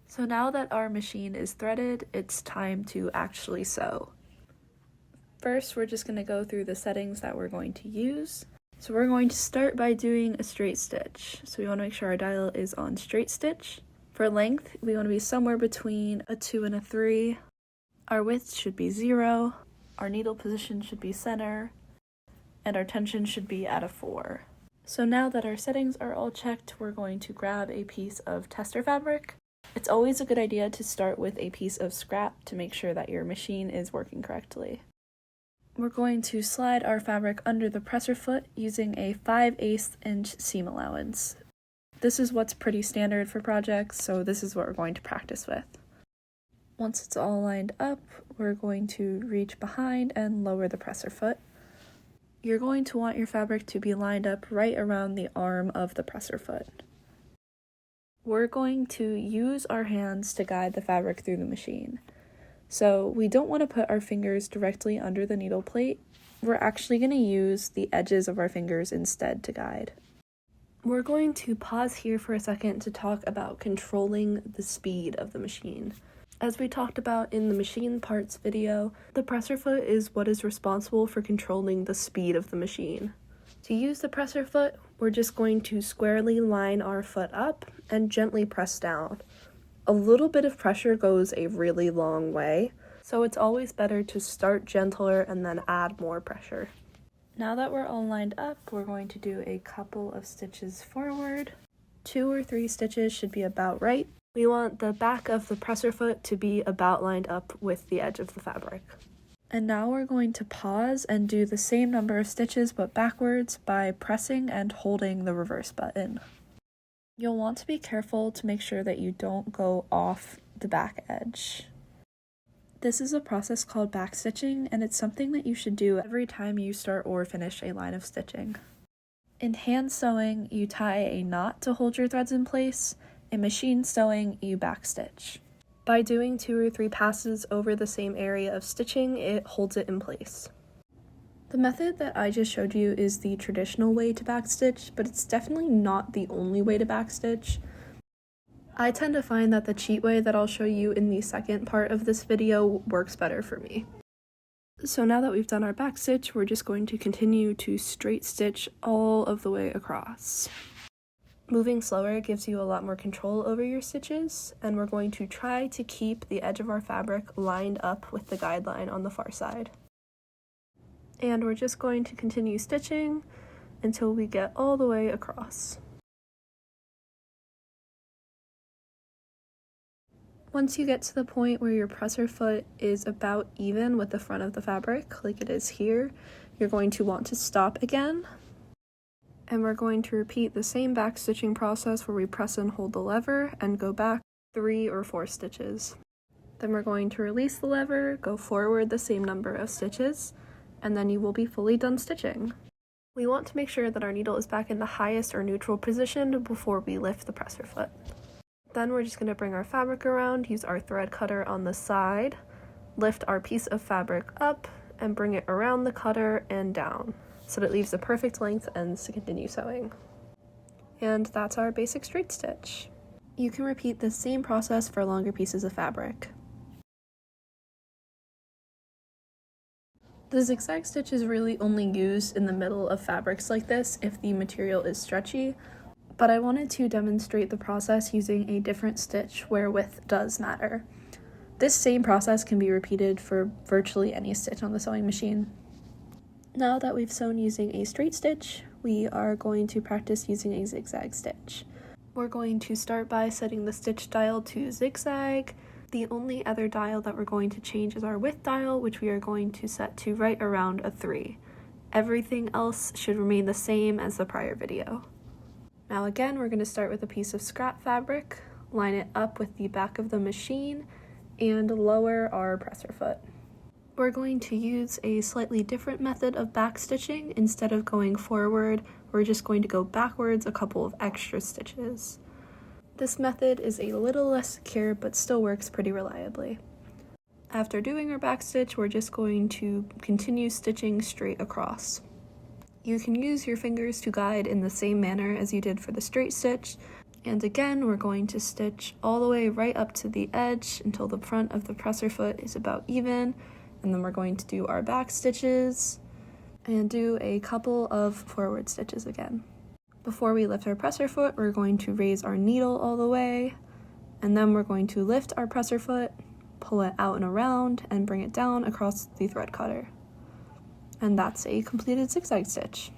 So now that our machine is threaded, it's time to actually sew. First, we're just going to go through the settings that we're going to use. So we're going to start by doing a straight stitch. So we want to make sure our dial is on straight stitch. For length, we want to be somewhere between a 2 and a 3. Our width should be 0. Our needle position should be center. And our tension should be at a 4. So now that our settings are all checked, we're going to grab a piece of tester fabric. It's always a good idea to start with a piece of scrap to make sure that your machine is working correctly. We're going to slide our fabric under the presser foot using a 5/8 inch seam allowance. This is what's pretty standard for projects, so this is what we're going to practice with. Once it's all lined up, we're going to reach behind and lower the presser foot. You're going to want your fabric to be lined up right around the arm of the presser foot. We're going to use our hands to guide the fabric through the machine. So we don't want to put our fingers directly under the needle plate. We're actually going to use the edges of our fingers instead to guide. We're going to pause here for a second to talk about controlling the speed of the machine. As we talked about in the machine parts video, the presser foot is what is responsible for controlling the speed of the machine. To use the presser foot, we're just going to squarely line our foot up and gently press down. A little bit of pressure goes a really long way, so it's always better to start gentler and then add more pressure. Now that we're all lined up, we're going to do a couple of stitches forward. 2 or 3 stitches should be about right. We want the back of the presser foot to be about lined up with the edge of the fabric. And now we're going to pause and do the same number of stitches but backwards by pressing and holding the reverse button. You'll want to be careful to make sure that you don't go off the back edge. This is a process called backstitching, and it's something that you should do every time you start or finish a line of stitching. In hand sewing, you tie a knot to hold your threads in place. In machine sewing, you backstitch. By doing 2 or 3 passes over the same area of stitching, it holds it in place. The method that I just showed you is the traditional way to backstitch, but it's definitely not the only way to backstitch. I tend to find that the cheat way that I'll show you in the second part of this video works better for me. So now that we've done our backstitch, we're just going to continue to straight stitch all of the way across. Moving slower gives you a lot more control over your stitches, and we're going to try to keep the edge of our fabric lined up with the guideline on the far side. And we're just going to continue stitching until we get all the way across. Once you get to the point where your presser foot is about even with the front of the fabric, like it is here, you're going to want to stop again. And we're going to repeat the same back stitching process where we press and hold the lever and go back 3 or 4 stitches. Then we're going to release the lever, go forward the same number of stitches, and then you will be fully done stitching. We want to make sure that our needle is back in the highest or neutral position before we lift the presser foot. Then we're just going to bring our fabric around, use our thread cutter on the side, lift our piece of fabric up, and bring it around the cutter and down, so that it leaves the perfect length ends to continue sewing. And that's our basic straight stitch. You can repeat the same process for longer pieces of fabric. The zigzag stitch is really only used in the middle of fabrics like this if the material is stretchy, but I wanted to demonstrate the process using a different stitch where width does matter. This same process can be repeated for virtually any stitch on the sewing machine. Now that we've sewn using a straight stitch, we are going to practice using a zigzag stitch. We're going to start by setting the stitch dial to zigzag. The only other dial that we're going to change is our width dial, which we are going to set to right around a 3. Everything else should remain the same as the prior video. Now again, we're going to start with a piece of scrap fabric, line it up with the back of the machine, and lower our presser foot. We're going to use a slightly different method of back stitching. Instead of going forward, we're just going to go backwards a couple of extra stitches. This method is a little less secure, but still works pretty reliably. After doing our back stitch, we're just going to continue stitching straight across. You can use your fingers to guide in the same manner as you did for the straight stitch, And again, we're going to stitch all the way right up to the edge until the front of the presser foot is about even, and then we're going to do our back stitches and do a couple of forward stitches again. Before we lift our presser foot, we're going to raise our needle all the way, and then we're going to lift our presser foot, pull it out and around, and bring it down across the thread cutter. And that's a completed zigzag stitch.